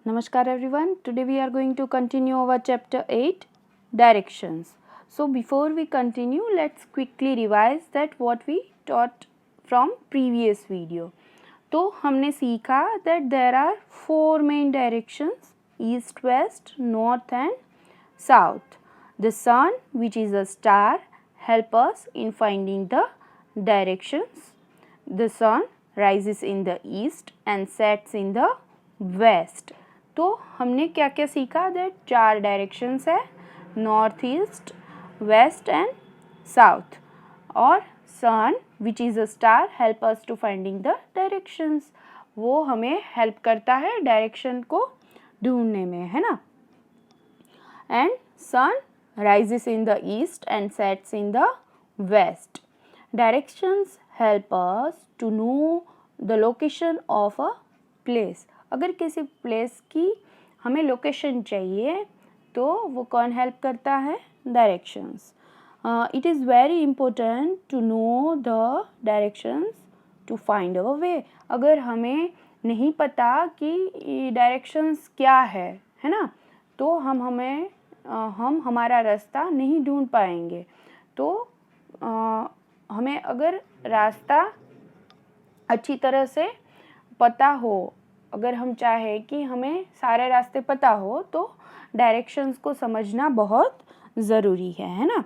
Namaskar everyone. Today we are going to continue our chapter 8 directions. So before we continue, let's quickly revise that what we taught from previous video. तो हमने सीखा that there are four main directions: east, west, north and south. The sun, which is a star, help us in finding the directions. The sun rises in the east and sets in the west. तो हमने क्या क्या सीखा that चार directions है, north east, west and south, और sun which is a star help us to finding the directions. वो हमें हेल्प करता है डायरेक्शन को ढूंढने में, है ना. And sun rises in the east and sets in the west. Directions help us to know the location of a place. अगर किसी प्लेस की हमें लोकेशन चाहिए तो वो कौन हेल्प करता है? Directions. It is very important to know the directions to find our way. अगर हमें नहीं पता कि डायरेक्शंस क्या है ना, तो हम हमारा रास्ता नहीं ढूंढ पाएंगे. तो हमें अगर रास्ता अच्छी तरह से पता हो, अगर हम चाहें कि हमें सारे रास्ते पता हो, तो डायरेक्शंस को समझना बहुत ज़रूरी है ना.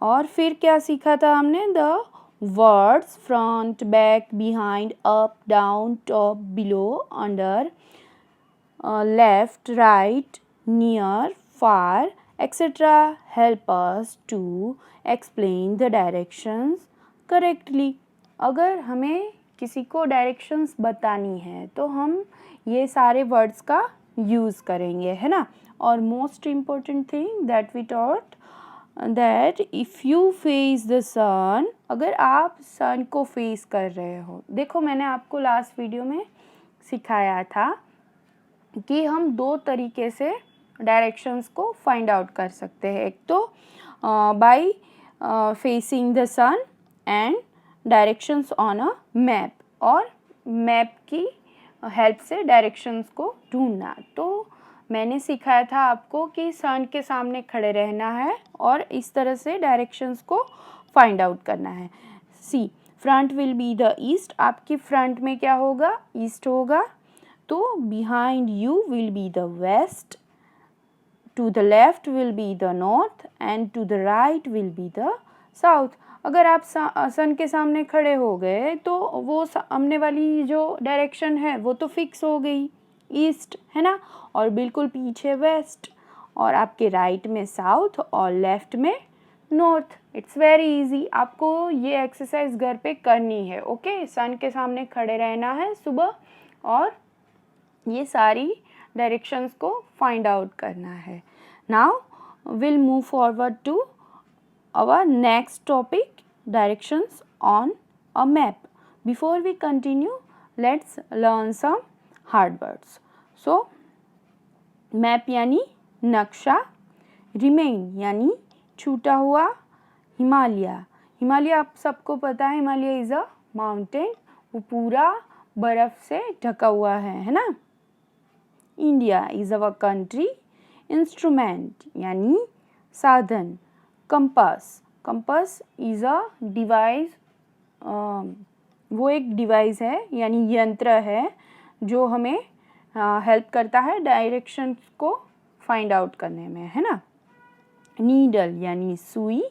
और फिर क्या सीखा था हमने? The words front, back, behind, up, down, top, below, under, left, right, near, far, etc. help us to explain the directions correctly. अगर हमें किसी को डायरेक्शंस बतानी है तो हम ये सारे वर्ड्स का यूज़ करेंगे, है ना. और most important thing that we taught that if you face the sun, अगर आप सन को फेस कर रहे हो, देखो मैंने आपको लास्ट वीडियो में सिखाया था कि हम दो तरीके से डायरेक्शंस को फाइंड आउट कर सकते हैं. एक तो by facing the sun and directions on a map, और मैप की हेल्प से डायरेक्शंस को ढूंढना. तो मैंने सिखाया था आपको कि सन के सामने खड़े रहना है और इस तरह से डायरेक्शंस को फाइंड आउट करना है. See, front will be the east. आपकी फ्रंट में क्या होगा? ईस्ट होगा. तो behind you will be the west, to the left will be the north and to the right will be the south. अगर आप सन के सामने खड़े हो गए तो वो सामने वाली जो डायरेक्शन है वो तो फिक्स हो गई, ईस्ट, है ना. और बिल्कुल पीछे वेस्ट, और आपके राइट में साउथ और लेफ्ट में नॉर्थ. It's very easy. आपको ये एक्सरसाइज घर पे करनी है. ओके, सन के सामने खड़े रहना है सुबह और ये सारी डायरेक्शंस को फाइंड आउट करना है. Now will move forward to our next topic, directions on a map. Before we continue, let's learn some hard words. So map यानी नक्शा, रिमेन यानी छूटा हुआ, हिमालय आप सबको पता है, हिमालय इज़ अ माउंटेन, वो पूरा बर्फ़ से ढका हुआ है ना. India is our country. Instrument यानी साधन, कंपास इज़ अ डिवाइस, वो एक डिवाइस है यानी यंत्र है जो हमें हेल्प करता है डायरेक्शंस को फाइंड आउट करने में, है ना. नीडल यानी सुई.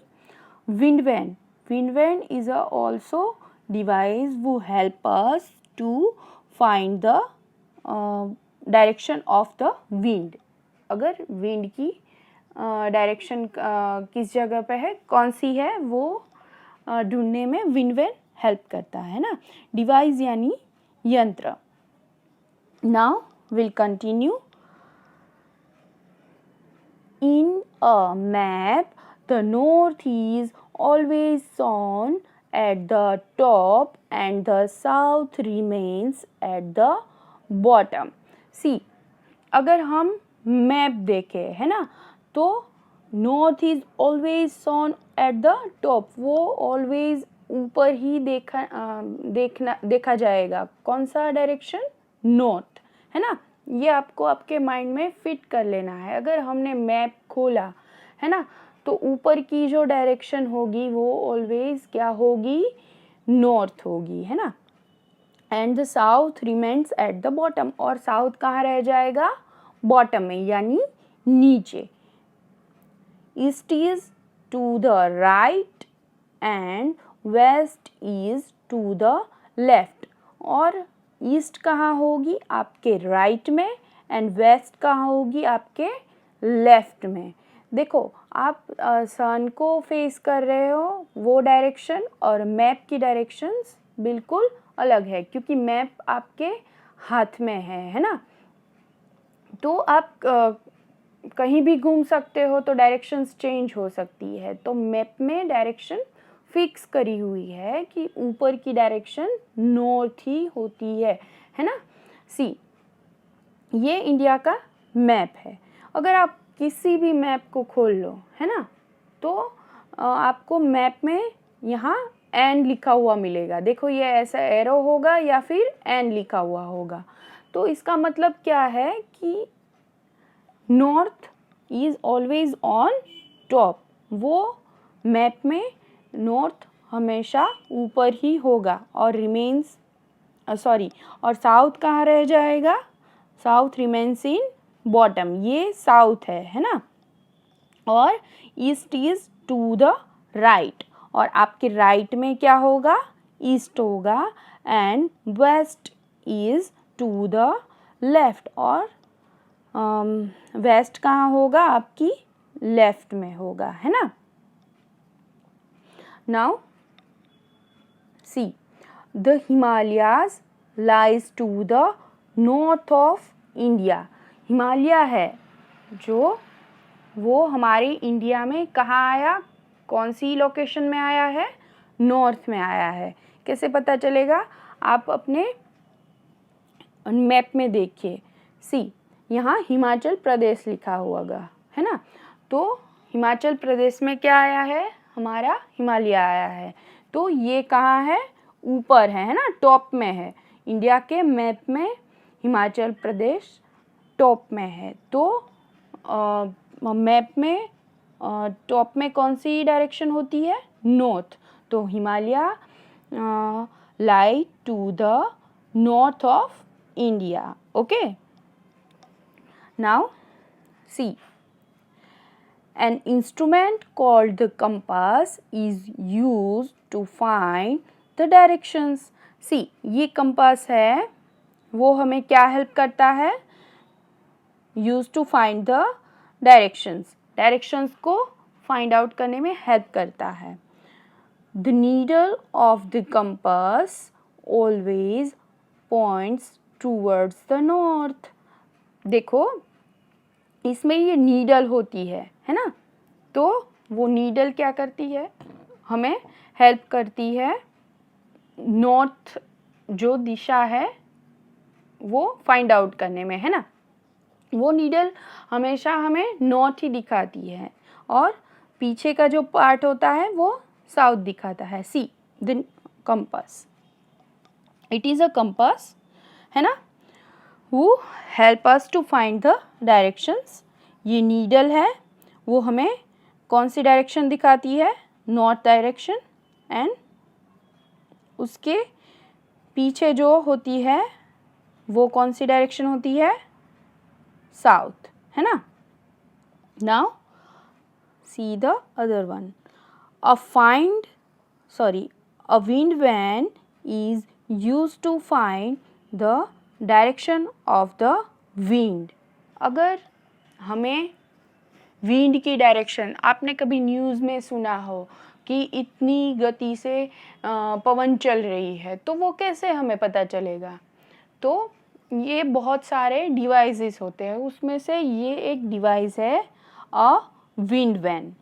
Wind is a also device वो help us to find the direction of the wind. अगर विंड की डायरेक्शन किस जगह पे है, कौन सी है, वो ढूंढने में विंड हेल्प करता है ना. डिवाइस यानी यंत्र. Now will continue. In a map the north is always shown at the top and the south remains at the bottom. See, अगर हम मैप देखें, है ना, तो north is always shown at the top. वो always ऊपर ही देखा जाएगा. कौन सा डायरेक्शन? नॉर्थ, है ना. ये आपको आपके माइंड में फिट कर लेना है। अगर हमने मैप खोला है ना, तो ऊपर की जो डायरेक्शन होगी वो ऑलवेज क्या होगी, नॉर्थ होगी, है ना। And the south remains at the bottom, और साउथ कहाँ रह जाएगा, बॉटम में, यानी नीचे। East is to the right and west is to the left, और ईस्ट कहाँ होगी, आपके राइट में, एंड वेस्ट कहाँ होगी, आपके लेफ्ट में। देखो आप सन को फेस कर रहे हो वो डायरेक्शन, और मैप की डायरेक्शंस बिल्कुल अलग है, क्योंकि मैप आपके हाथ में है ना। तो आप कहीं भी घूम सकते हो तो डायरेक्शंस चेंज हो सकती है। तो मैप में डायरेक्शन फिक्स करी हुई है कि ऊपर की डायरेक्शन नॉर्थ ही होती है ना। सी, ये इंडिया का मैप है। अगर आप किसी भी मैप को खोल लो, है ना, तो आपको मैप में यहाँ एन लिखा हुआ मिलेगा। देखो ये ऐसा एरो होगा या फिर एन लिखा हुआ होगा। तो इसका मतलब क्या है कि north is always on top. वो मैप में नॉर्थ हमेशा ऊपर ही होगा, और रिमेन्स और साउथ कहाँ रह जाएगा, साउथ रिमेन्स इन बॉटम। ये साउथ है ना। और east is to the right, और आपके राइट में क्या होगा, ईस्ट होगा, and west is to the left, और वेस्ट कहाँ होगा, आपकी लेफ्ट में होगा, है ना। Now see, the Himalayas lies to the north of India. Himalaya है जो वो हमारे इंडिया में कहाँ आया, कौन सी लोकेशन में आया है, नॉर्थ में आया है। कैसे पता चलेगा, आप अपने मैप में देखिए। सी, यहाँ हिमाचल प्रदेश लिखा हुआ है ना, तो हिमाचल प्रदेश में क्या आया है, हमारा हिमालय आया है। तो ये कहाँ है, ऊपर है ना, टॉप में है। इंडिया के मैप में हिमाचल प्रदेश टॉप में है। तो मैप में टॉप में कौन सी डायरेक्शन होती है, नॉर्थ। तो Himalaya lie to the north of India. Okay, now see, an instrument called the compass is used to find the directions. See, ये कंपास है, वो हमें क्या हेल्प करता है, used to find the directions. Directions को फाइंड आउट करने में हेल्प करता है। The needle of the compass always points towards the north. देखो इसमें ये नीडल होती है ना, तो वो नीडल क्या करती है, हमें हेल्प करती है नॉर्थ जो दिशा है वो फाइंड आउट करने में, है ना। वो नीडल हमेशा हमें नॉर्थ ही दिखाती है, और पीछे का जो पार्ट होता है वो साउथ दिखाता है। See, the compass, it is a compass, है ना, who help us to find the directions. ये नीडल है, वो हमें कौन सी डायरेक्शन दिखाती है, नॉर्थ डायरेक्शन, एंड उसके पीछे जो होती है वो कौन सी डायरेक्शन होती है, साउथ, है ना। Now see the other one, a wind van is used to find the direction of the wind. अगर हमें विंड की डायरेक्शन, आपने कभी न्यूज़ में सुना हो कि इतनी गति से पवन चल रही है, तो वो कैसे हमें पता चलेगा। तो ये बहुत सारे डिवाइसेस होते हैं, उसमें से ये एक डिवाइस है a wind vane.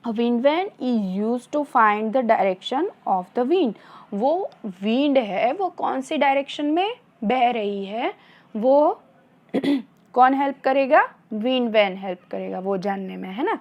A wind vane is used to find the direction of the wind. वो विंड है, वो कौन सी डायरेक्शन में बह रही है, वो कौन हेल्प करेगा, विंड वैन हेल्प करेगा वो जानने में, है ना।